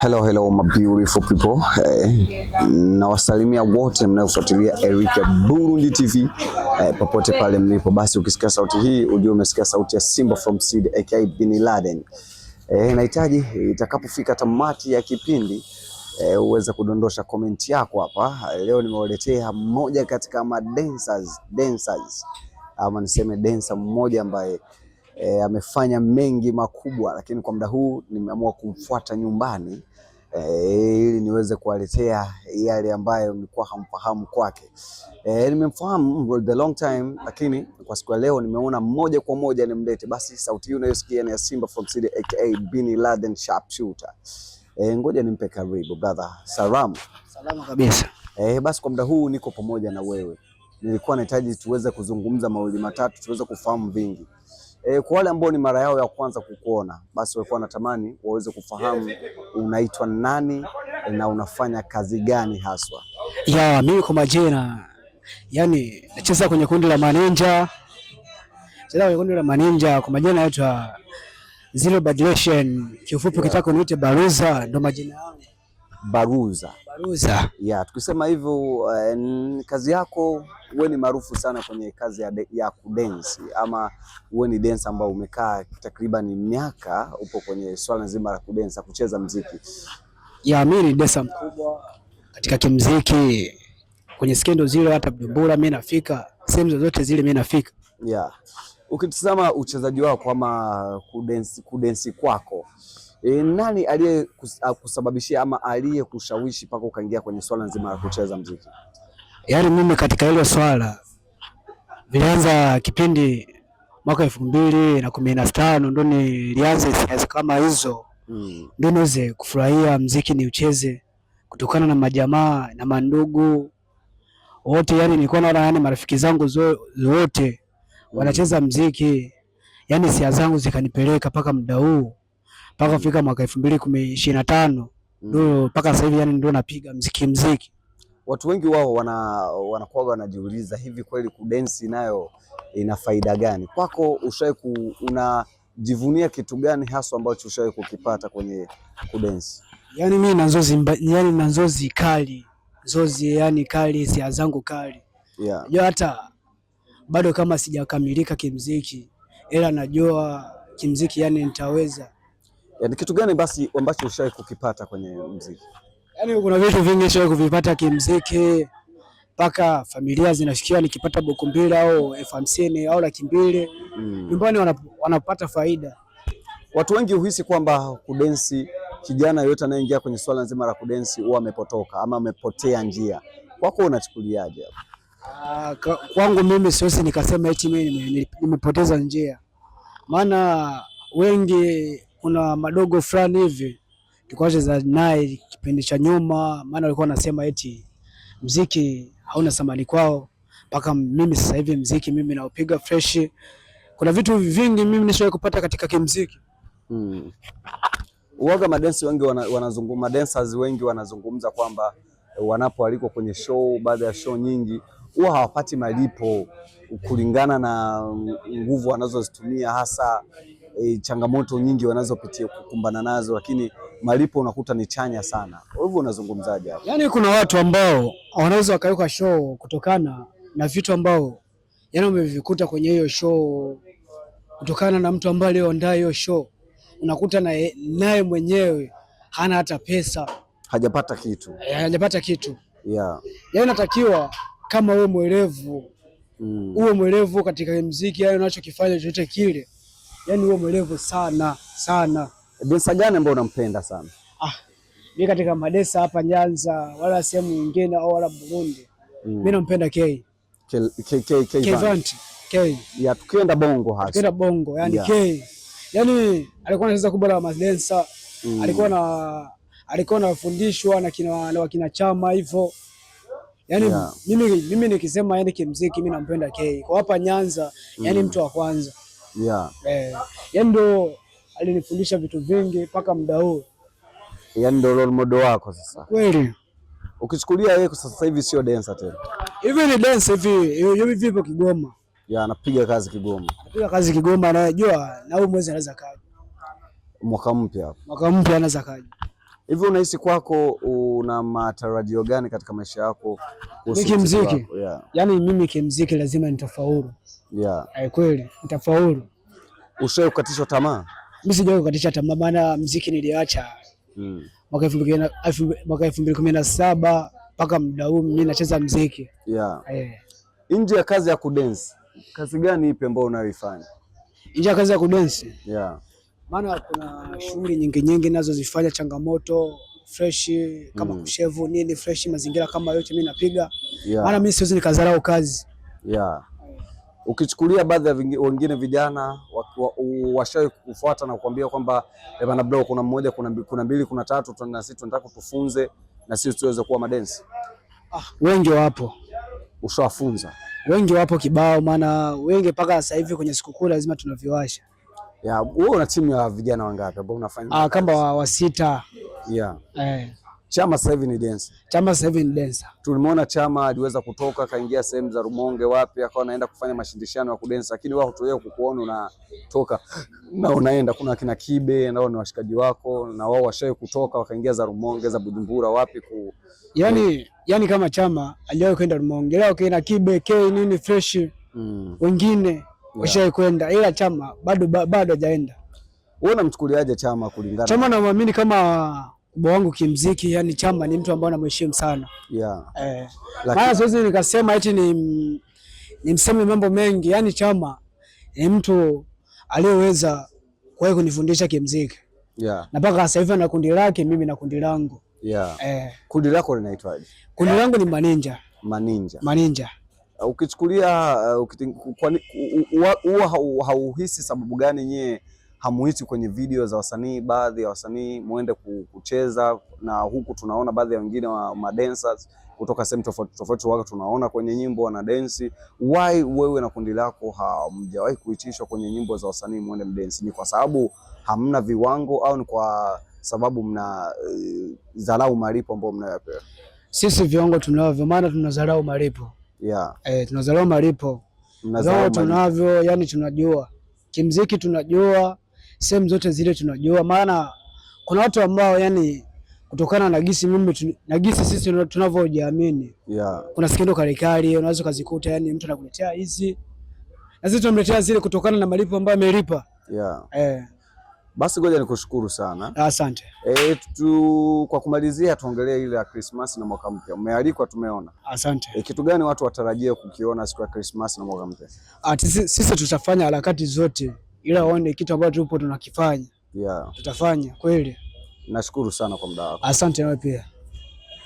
Hello my beautiful people. Nawasalimia wote mnaofuatilia Eric Burundi TV popote pale mlipo. Basi ukisikia sauti hii ujue umesikia sauti ya Simba from Seed aka Bin Laden. Nahitaji itakapofika tamati ya kipindi uweze kudondosha comment yako hapa. Leo nimewaletea mmoja katika dancers ama niseme dancer mmoja ambaye amefanya mengi makubwa, lakini kwa muda huu nimeamua kumfuata nyumbani ili niweze kuwaletea yale ambayo nilikuwa hamfahamu kwake. Nimemfahamu the long time, lakini kwa siku ya leo nimeona moja kwa moja nimlete. Basi sauti hii unayosikia ni ya Simba from City aka Bin Laden Sharpshooter. Ngoja nimpe karibu brother. Salamu kabisa. Basi kwa muda huu niko pamoja na wewe. Nilikuwa nahitaji tuweze kuzungumza mawili matatu, tuweze kufahamu vingi. Kwa wale ambao ni mara yao ya kwanza kukuona, basi walikuwa natamani waweze kufahamu unaitwa nani na unafanya kazi gani haswa? Mimi kwa majina nacheza kwenye kundi la Maninja. Kwa majina naitwa Zero Badilation. Kiufupi Kitaka niite Baruza, ndo majina yangu. Baruza. Tukisema hivyo kazi yako wewe ni maarufu sana kwenye kazi ya kudensi, ama wewe ni dancer ambao umekaa takriban miaka upo kwenye swala nzima la kudensa, kucheza muziki? Mimi ni dancer mkubwa katika kimuziki. Kwenye skendo zile hata Bujumbura mimi nafika, sehemu zozote zile mimi nafika. Ukitazama uchezaji wako ama kudensi kwako, nani aliyekusababishia ama aliyekushawishi mpaka ukaingia kwenye swala nzima la kucheza muziki? Mimi katika hilo swala vilianza kipindi mwaka 2015 ndo nilianza siasa kama hizo. Ndio niweze kufurahia muziki ni ucheze kutokana na majamaa na mandugu wote. Nilikuwa naona marafiki zangu wote wanacheza muziki, siasa zangu zikanipeleka mpaka muda huu, mpaka kufika mwaka 2025 ndio mpaka sasa hivi ndio napiga muziki. Watu wengi wao wanakuwa wanajiuliza hivi kweli kudensi nayo ina faida gani? Kwako unajivunia kitu gani hasa ambacho ushawahi kukipata kwenye kudensi? Mimi na nzozi kali, kali, hisia zangu kali. Hata bado kama sijakamilika kimuziki, ila najua kimuziki nitaweza. Kitu gani basi ambacho ushawahi kukipata kwenye muziki? Kuna vitu vingi nishawahi kuvipata kimuziki, mpaka familia zinashikia nikipata buku mbili au 50 au 200 nyumbani wanapata faida. Watu wengi huhisi kwamba kudensi, kijana yote anayeingia kwenye swala nzima la kudensi huwa amepotoka ama amepotea njia. Kwako unachukuliaje hapo? Kwangu mimi siwezi nikasema eti mimi nimepoteza njia, maana wengi kuna madogo fulani hivi tukacheza naye kipindi cha nyuma, maana walikuwa wanasema eti muziki hauna thamani kwao, mpaka mimi sasa hivi muziki mimi naupiga fresh. Kuna vitu vingi mimi nishawahi kupata katika kimuziki. Uoga madansi wengi dancers wengi wanazungumza kwamba wanapoalikwa kwenye show, baada ya show nyingi huwa hawapati malipo kulingana na nguvu wanazozitumia, hasa changamoto nyingi wanazopitia kukumbana nazo, lakini malipo unakuta ni chanya sana. Hivyo unazungumzaje hapo? Kuna watu ambao wanaweza wakaweka show kutokana na vitu ambao umevikuta kwenye hiyo show, kutokana na mtu ambaye aliyeandaa hiyo show, unakuta naye mwenyewe hana hata pesa, hajapata kitu. Inatakiwa kama wewe mwelevu, uwe mwelevu katika muziki, unachokifanya chochote kile, uwe mwelevu sana. Dancer gani ambayo unampenda sana? Mimi katika madesa hapa Nyanza wala sehemu nyingine au wala Burundi, mimi nampenda K. Tukienda bongo hasa. Tukienda bongo, K. Alikuwa anacheza kubwa la madancer, alikuwa anafundishwa na wakina Chama hivyo. Mimi nikisema kimuziki mimi nampenda K. Kwa hapa Nyanza, mtu wa kwanza. Ndo alinifundisha vitu vingi mpaka muda huu. Ndo role model wako sasa. Kweli. Ukichukulia yeye sasa hivi sio dancer tena. Hivi ni dancer hivi vipo Kigoma. Anapiga kazi Kigoma. Anajua na huyu mwezi anaweza kaja. Mwaka mpya anaweza kaja. Hivi unahisi kwako una matarajio gani katika maisha yako kimuziki? Yeah. Yaani mimi kimuziki lazima nitafaulu. Yeah. Kweli nitafaulu. Ushawahi kukatishwa tamaa? Mimi sijawahi kukatisha tamaa, maana muziki niliacha mwaka 2017 mpaka muda huu mimi nacheza muziki. Yeah. Nje ya kazi ya kudance, kazi gani ipi ambayo unayoifanya? Nje ya kazi ya kudance? Yeah. Maana kuna shughuli nyingi nazo zifanya changamoto fresh kama kushevu nini fresh, mazingira kama yote mimi napiga. Yeah. Maana mimi siwezi nikadharau kazi. Yeah. Ukichukulia baadhi ya wengine vijana washawahi kufuata na kukwambia kwamba bana bro, kuna mmoja, kuna mbili, kuna tatu, na sisi tunataka tufunze na sisi tuweze kuwa madensi. Wengi wapo. Ushawafunza? Wengi wapo kibao, maana wengi mpaka sasa hivi kwenye sikukuu lazima tunaviwasha. Wewe una timu ya vijana wangapi ambao unafanya? Kama wa sita. Yeah. Chama sasa hivi ni dancer. Chama sasa hivi ni dancer. Tulimuona Chama aliweza kutoka kaingia sehemu za Rumonge wapi, akawa anaenda kufanya mashindano ya kudensa, lakini wao tuwewe kukuona unatoka na unaenda. Kuna kina Kibe nao ni washikaji wako, na wao washaye kutoka wakaingia za Rumonge, za Bujumbura wapi yani kama Chama aliwahi kwenda Rumonge, leo kina Kibe K nini fresh wengine washaye kwenda, ila Chama bado hajaenda. Wewe unamchukuliaje Chama kulingana? Chama namwamini kama kubwa wangu kimuziki, yani Chama ni mtu ambaye namheshimu sana. Yeah. Maana siwezi nikasema eti ni mseme mambo mengi, yani Chama ni mtu aliyeweza kwa kunifundisha kimuziki. Yeah. Na mpaka sasa hivi na kundi lake, mimi na kundi langu. Yeah. Kundi lako linaitwaje? Kundi langu ni Maninja. Maninja. Ukichukulia hauhisi sababu gani nyie hamuiti kwenye video za wasanii, baadhi ya wasanii muende kucheza, na huku tunaona baadhi ya wengine wa madancers kutoka sehemu tofauti wako tunaona kwenye nyimbo wana dance. Why wewe na kundi lako hamjawahi kuitishwa kwenye nyimbo za wasanii muende mdance? Ni kwa sababu hamna viwango au ni kwa sababu mna dharau malipo ambayo mnayopewa? Sisi viwango tunavyo, maana tunadharau malipo. Yeah. Tunadharau malipo. Ndio tunavyo, yani tunajua kimuziki, tunajua sehemu zote zile tunajua, maana kuna watu ambao yani kutokana na gisi sisi tunavyojiamini. Yeah. Kuna skendo kalikali unaweza kuzikuta, yani mtu anakuletea hizi na sisi tunamletea zile kutokana na malipo ambayo amelipa. Yeah. Basi ngoja nikushukuru sana. Asante. Kwa kumalizia tuongelee ile ya Christmas na mwaka mpya. Umealikwa, tumeona. Asante. Kitu gani watu watarajie kukiona siku ya Christmas na mwaka mpya? Sisi tutafanya harakati zote ila waone kitu ambacho tupo tunakifanya. Yeah. Tutafanya kweli. Nashukuru sana kwa muda wako. Asante nawe pia.